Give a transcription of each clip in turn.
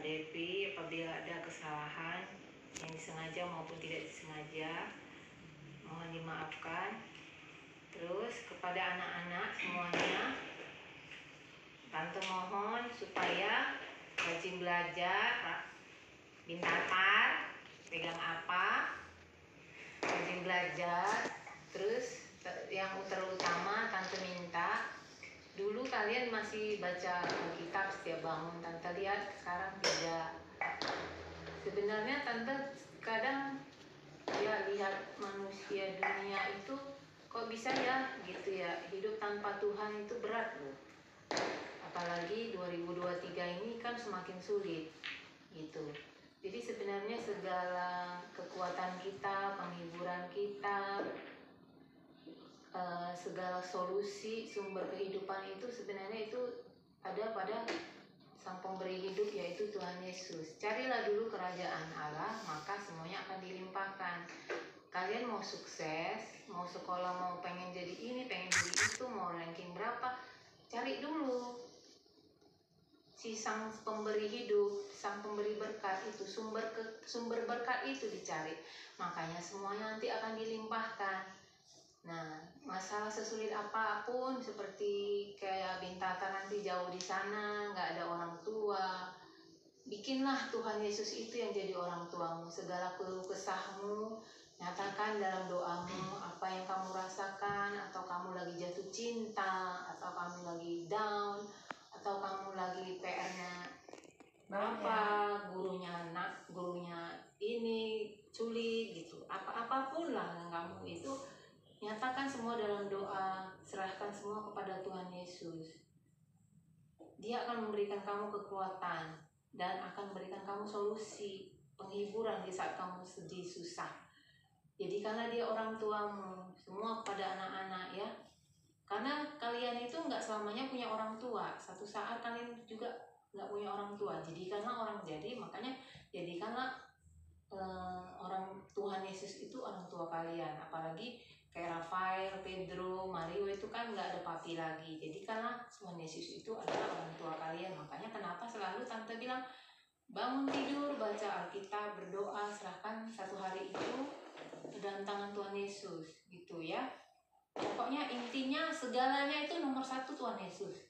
menghadapi apabila ada kesalahan yang disengaja maupun tidak disengaja, mohon dimaafkan. Terus kepada anak-anak semuanya, Tante mohon supaya rajin belajar, pintar, pegang apa, rajin belajar. Terus yang terutama Tante minta, dulu kalian masih baca Alkitab setiap bangun, Tante lihat sekarang tidak. Sebenarnya Tante kadang ya lihat manusia dunia itu kok bisa ya gitu ya, hidup tanpa Tuhan itu berat loh. Apalagi 2023 ini kan semakin sulit gitu. Jadi sebenarnya segala kekuatan kita, penghiburan kita, segala solusi sumber kehidupan itu sebenarnya itu ada pada Sang Pemberi hidup, yaitu Tuhan Yesus. Carilah dulu kerajaan Allah, maka semuanya akan dilimpahkan. Kalian mau sukses, mau sekolah, mau pengen jadi ini, pengen jadi itu, mau ranking berapa, cari dulu si Sang Pemberi hidup, Sang Pemberi berkat itu, sumber berkat itu dicari. Makanya semuanya nanti akan dilimpahkan. Nah, masalah sesulit apapun, seperti kayak Bintata nanti jauh di sana, nggak ada orang tua, bikinlah Tuhan Yesus itu yang jadi orang tuamu. Segala keluh kesahmu, nyatakan dalam doamu apa yang kamu rasakan, atau kamu lagi jatuh cinta, atau kamu lagi down, atau kamu lagi PR-nya apa, gurunya ini sulit gitu, apapun lah yang kamu itu, nyatakan semua dalam doa, serahkan semua kepada Tuhan Yesus. Dia akan memberikan kamu kekuatan dan akan memberikan kamu solusi, penghiburan di saat kamu sedih, susah. Jadi karena dia orang tuamu, semua kepada anak-anak ya. Karena kalian itu nggak selamanya punya orang tua. Satu saat kalian juga nggak punya orang tua. Makanya jadikanlah orang Tuhan Yesus itu orang tua kalian. Apalagi kayak Rafael, Pedro, Mario itu kan nggak ada papi lagi. Jadi karena Tuhan Yesus itu adalah orang tua kalian. Makanya kenapa selalu Tante bilang, bangun tidur, baca Alkitab, berdoa, serahkan satu hari itu ke dalam tangan Tuhan Yesus gitu ya. Pokoknya intinya segalanya itu nomor satu Tuhan Yesus.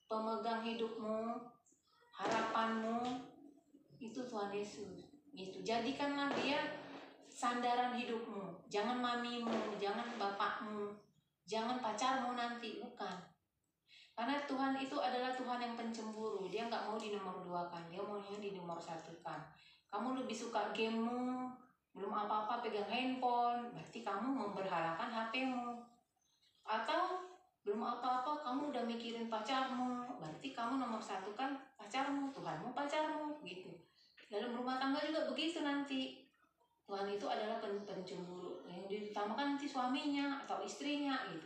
Pemegang hidupmu, harapanmu itu Tuhan Yesus gitu. Jadikanlah dia sandaran hidupmu. Jangan mamimu, jangan bapakmu, jangan pacarmu nanti, bukan. Karena Tuhan itu adalah Tuhan yang pencemburu. Dia nggak mau dinomor duakan, dia maunya dinomor satukan. Kamu lebih suka gamemu, belum apa-apa pegang handphone, berarti kamu memberhalakan HP-mu. Atau belum apa-apa kamu udah mikirin pacarmu, berarti kamu nomor satu kan pacarmu, Tuhanmu pacarmu gitu. Dalam rumah tangga juga begitu nanti. Tuhan itu adalah pencemburu, yang diutamakan nanti suaminya atau istrinya gitu.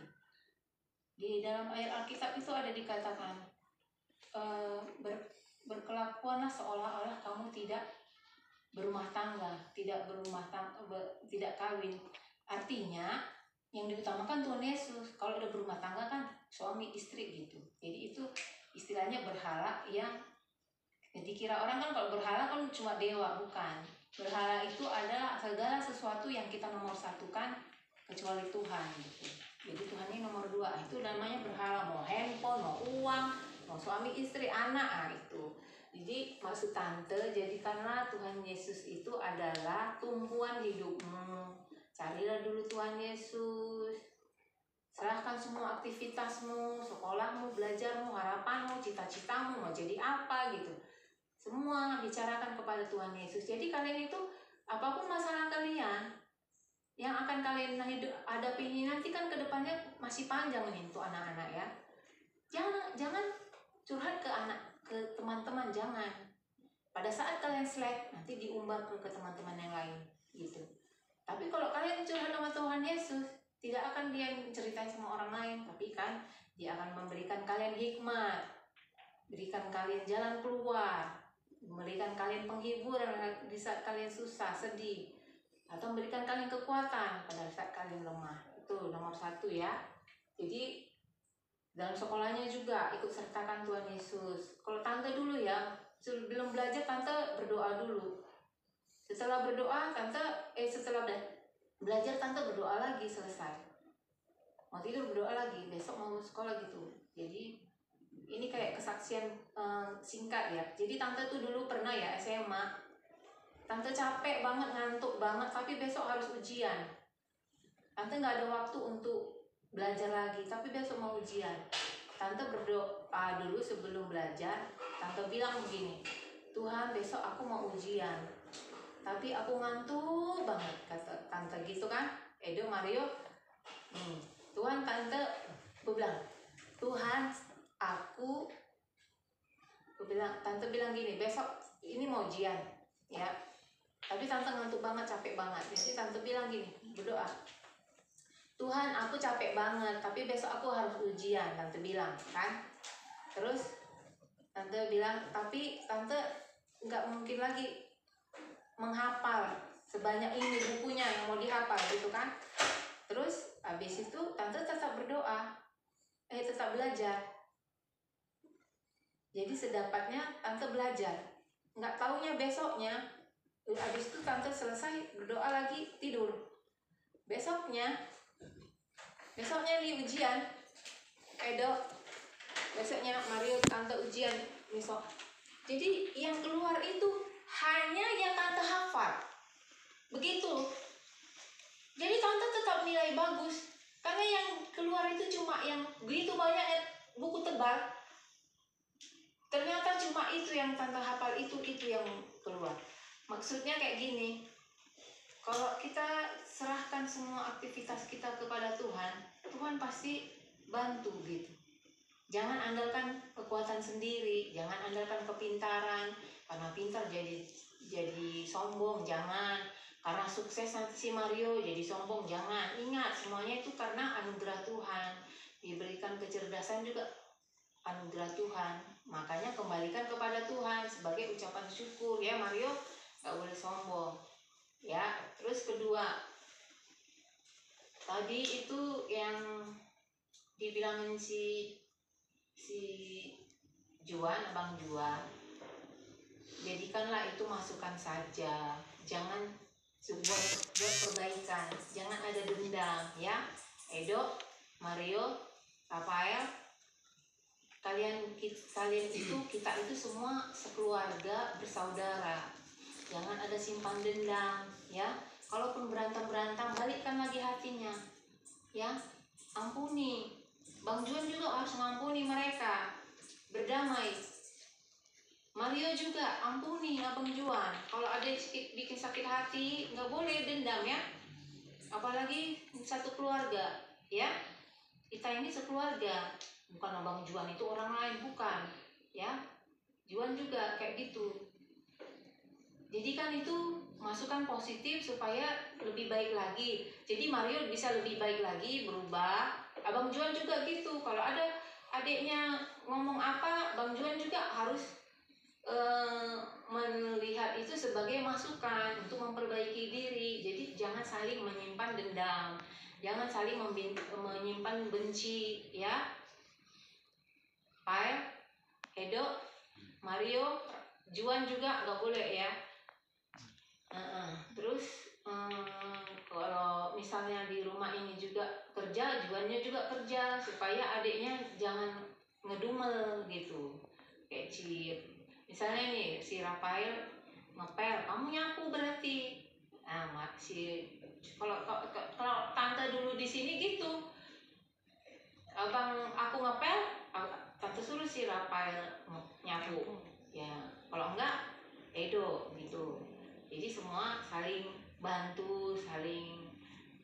Di dalam ayat Alkitab itu ada dikatakan, berkelakuanlah seolah-olah kamu tidak berumah tangga, tidak kawin. Artinya yang diutamakan Tuhan Yesus. Kalau udah berumah tangga kan suami istri gitu. Jadi itu istilahnya berhala yang dikira orang kan kalau berhala kan cuma dewa, bukan. Berhala itu adalah segala sesuatu yang kita nomor satukan kecuali Tuhan gitu. Jadi Tuhan ini nomor dua, itu namanya berhala. Mau handphone, mau uang, mau suami istri, anak itu. Jadi maksud Tante, jadikanlah Tuhan Yesus itu adalah tumpuan hidupmu. Carilah dulu Tuhan Yesus. Serahkan semua aktivitasmu, sekolahmu, belajarmu, harapanmu, cita-citamu, mau jadi apa gitu. Semua bicarakan kepada Tuhan Yesus. Jadi kalian itu, apapun masalah kalian yang akan kalian hadapi ini nanti kan kedepannya masih panjang nih untuk anak-anak ya. Jangan curhat ke teman-teman, jangan. Pada saat kalian slack, nanti diumbar ke teman-teman yang lain gitu. Tapi kalau kalian curhat sama Tuhan Yesus, tidak akan dia ceritain sama orang lain, tapi kan dia akan memberikan kalian hikmat, berikan kalian jalan keluar, memberikan kalian penghiburan di saat kalian susah, sedih, atau memberikan kalian kekuatan pada saat kalian lemah. Itu nomor satu ya. Jadi Dalam sekolahnya juga ikut sertakan Tuhan Yesus. Kalau tante dulu ya, sebelum belajar tante berdoa dulu. Setelah berdoa setelah belajar tante berdoa lagi, selesai. Mau tidur berdoa lagi, besok mau sekolah gitu. Jadi ini kayak kesaksian singkat ya. Jadi tante tuh dulu pernah ya SMA. Tante capek banget, ngantuk banget, tapi besok harus ujian. Tante nggak ada waktu untuk belajar lagi, tapi besok mau ujian. Tante berdoa dulu sebelum belajar. Tante bilang begini, Tuhan besok aku mau ujian, tapi aku ngantuk banget, kata tante gitu kan. Edo, Mario, Tuhan, tante bilang, Tuhan tante bilang gini, besok ini mau ujian ya, tapi tante ngantuk banget, capek banget. Jadi tante bilang gini, berdoa, Tuhan aku capek banget, tapi besok aku harus ujian, tante bilang kan. Terus tante bilang, tapi tante nggak mungkin lagi menghafal sebanyak ini bukunya yang mau dihafal gitu kan. Terus habis itu tante tetap berdoa, tetap belajar. Jadi sedapatnya tante belajar. Nggak taunya besoknya, habis itu tante selesai berdoa lagi, tidur. Besoknya di ujian, Edo, besoknya Mario, tante ujian besok. Jadi yang keluar itu hanya yang tante hafal. Begitu. Jadi tante tetap nilai bagus. Karena yang keluar itu cuma yang begitu banyak buku tebal. Ternyata cuma itu yang tante hafal, itu yang keluar. Maksudnya kayak gini. Kalau kita serahkan semua aktivitas kita kepada Tuhan, Tuhan pasti bantu gitu. Jangan andalkan kekuatan sendiri, jangan andalkan kepintaran, karena pintar jadi sombong, jangan. Karena sukses nanti si Mario jadi sombong, jangan. Ingat, semuanya itu karena anugerah Tuhan. Diberikan kecerdasan juga anugerah Tuhan. Makanya kembalikan kepada Tuhan sebagai ucapan syukur ya Mario, gak boleh sombong. Ya, terus kedua, tadi itu yang dibilangin si Juan, Abang Juan, jadikanlah itu masukan saja, jangan buat perbaikan, jangan ada dendam ya. Edo, Mario, Rafael, kalian itu kita itu semua sekeluarga, bersaudara. Jangan ada simpan dendam ya. Kalaupun berantem balikkan lagi hatinya ya. Ampuni. Bang Juan juga harus mengampuni mereka, berdamai. Mario juga ampuni Abang Juan. Kalau ada bikin sakit hati, nggak boleh dendam ya. Apalagi satu keluarga ya. Kita ini sekeluarga, bukan Abang Juan itu orang lain, bukan ya. Juan juga kayak gitu. Jadi kan itu masukan positif supaya lebih baik lagi. Jadi Mario bisa lebih baik lagi, berubah. Abang Juan juga gitu. Kalau ada adiknya ngomong apa, Bang Juan juga harus melihat itu sebagai masukan untuk memperbaiki diri. Jadi jangan saling menyimpan dendam, jangan saling menyimpan benci ya. Pai, Edo, Mario, Juan juga nggak boleh ya. Terus kalau misalnya di rumah ini juga kerja, Juannya juga kerja supaya adiknya jangan ngedumel gitu. Kayak misalnya nih si Rafael ngepel, kamu nyapu berarti. Nah, kalau tante dulu di sini gitu, aku ngepel, tante suruh si Rafael nyapu. Ya, kalau enggak, Edo gitu. Jadi semua saling bantu, saling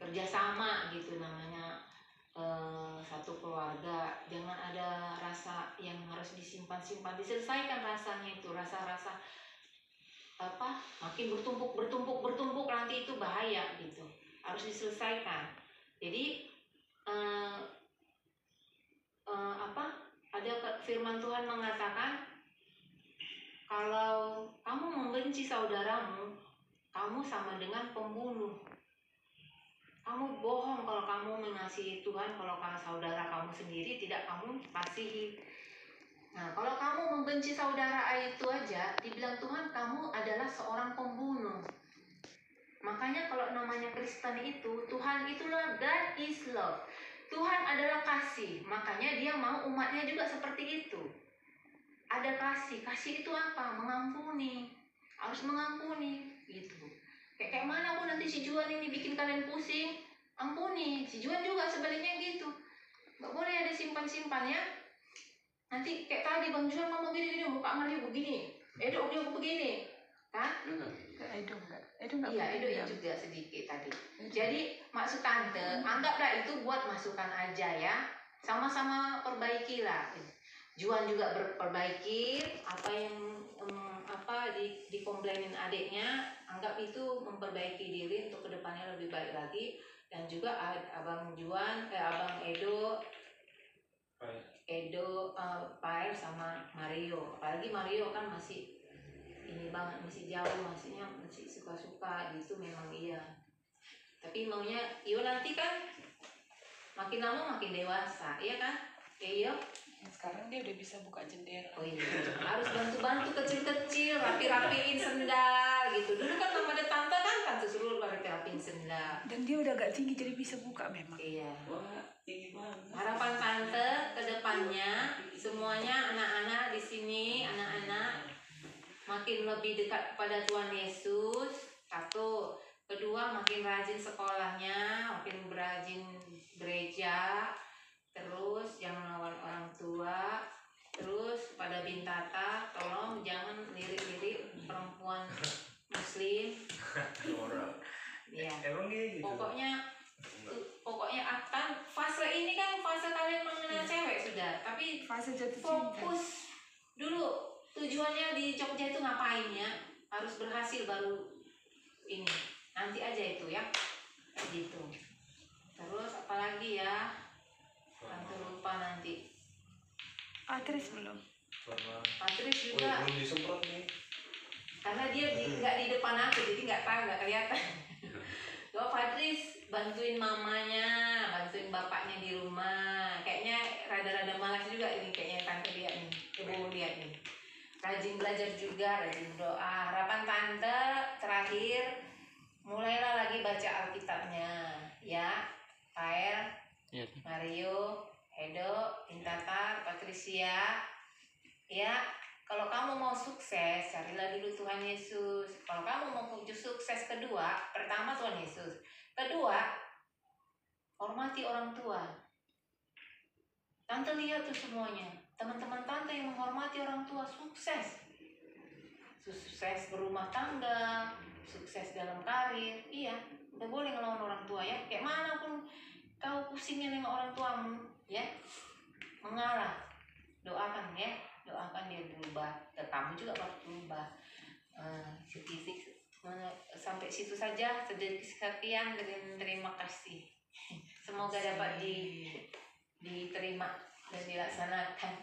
kerjasama gitu namanya satu keluarga. Jangan ada rasa yang harus disimpan-simpan, diselesaikan rasanya itu, rasa-rasa makin bertumpuk nanti itu bahaya gitu. Harus diselesaikan. Jadi ada firman Tuhan mengatakan, kalau kamu membenci saudaramu, kamu sama dengan pembunuh. Kamu bohong kalau kamu mengasihi Tuhan, kalau saudara kamu sendiri tidak kamu kasihi. Nah, kalau kamu membenci saudara itu aja, dibilang Tuhan kamu adalah seorang pembunuh. Makanya kalau namanya Kristen itu, Tuhan itulah God is love. Tuhan adalah kasih, makanya dia mau umatnya juga seperti itu. Ada kasih, kasih itu apa? Mengampuni, harus mengampuni gitu. Kayak mana pun nanti si Juan ini bikin kalian pusing, ampuni. Si Juan juga sebaliknya gitu. Gak boleh ada simpan-simpan ya. Nanti kayak tadi Bang Juan ngomong gini-gini, muka Mario begini, Edo dia begini, kan? Edo enggak. Iya, Edo juga sedikit tadi. Jadi maksud tante, anggaplah itu buat masukan aja ya. Sama-sama perbaikilah. Juan juga berperbaiki apa yang dikomplainin adiknya, anggap itu memperbaiki diri untuk kedepannya lebih baik lagi. Dan juga abang Edo, Pael sama Mario. Apalagi Mario kan masih ini banget, masih jauh, masih suka-suka gitu, memang iya. Tapi maunya Iyo nanti kan makin lama makin dewasa, iya kan? Iya. Sekarang dia udah bisa buka jendela. Oh iya, harus bantu-bantu kecil-kecil, rapi-rapiin sendal gitu. Dulu kan sama ada tante suruh rapi-rapiin sendal. Dan dia udah agak tinggi jadi bisa buka memang. Iya. Wah, tinggi banget. Harapan tante ke depannya semuanya anak-anak di sini, anak-anak makin lebih dekat kepada Tuhan Yesus. Satu, kedua makin rajin sekolahnya, makin rajin gereja. Terus jangan lawan orang tua. Terus pada Bintata, tolong jangan lirik-lirik perempuan Muslim. Ya. Gitu. Pokoknya akan fase ini kan fase kalian mengenal cewek sudah, tapi fase jatuh fokus dulu tujuannya di Jogja itu ngapain ya, harus berhasil baru ini nanti aja itu ya gitu. Terus apalagi ya, tante lupa nanti. Atris belum? Atris juga belum disemprot nih karena dia nggak di depan aku jadi nggak tahu, nggak kelihatan. Loh Patris bantuin mamanya, bantuin bapaknya di rumah. Kayaknya rada-rada malas juga ini kayaknya tante lihat nih, ibu lihat nih. Rajin belajar juga, rajin doa. Harapan tante terakhir, mulailah lagi baca Alkitabnya, ya. Pael, Mario, Edo, Intata, Patricia, ya. Kalau kamu mau sukses, carilah dulu Tuhan Yesus. Kalau kamu mau sukses kedua, pertama Tuhan Yesus. Kedua, hormati orang tua. Tante lihat tuh semuanya. Teman-teman tante yang menghormati orang tua sukses. Sukses berumah tangga, sukses dalam karir. Iya, udah boleh ngelawan orang tua ya. Kayak mana pun kau pusingnya dengan orang tuamu, ya. Mengalah. Doakan ya. Doakan dia berubah, dan kamu juga harus berubah. Sampai situ saja. Sekian, terima kasih. Semoga dapat diterima dan dilaksanakan.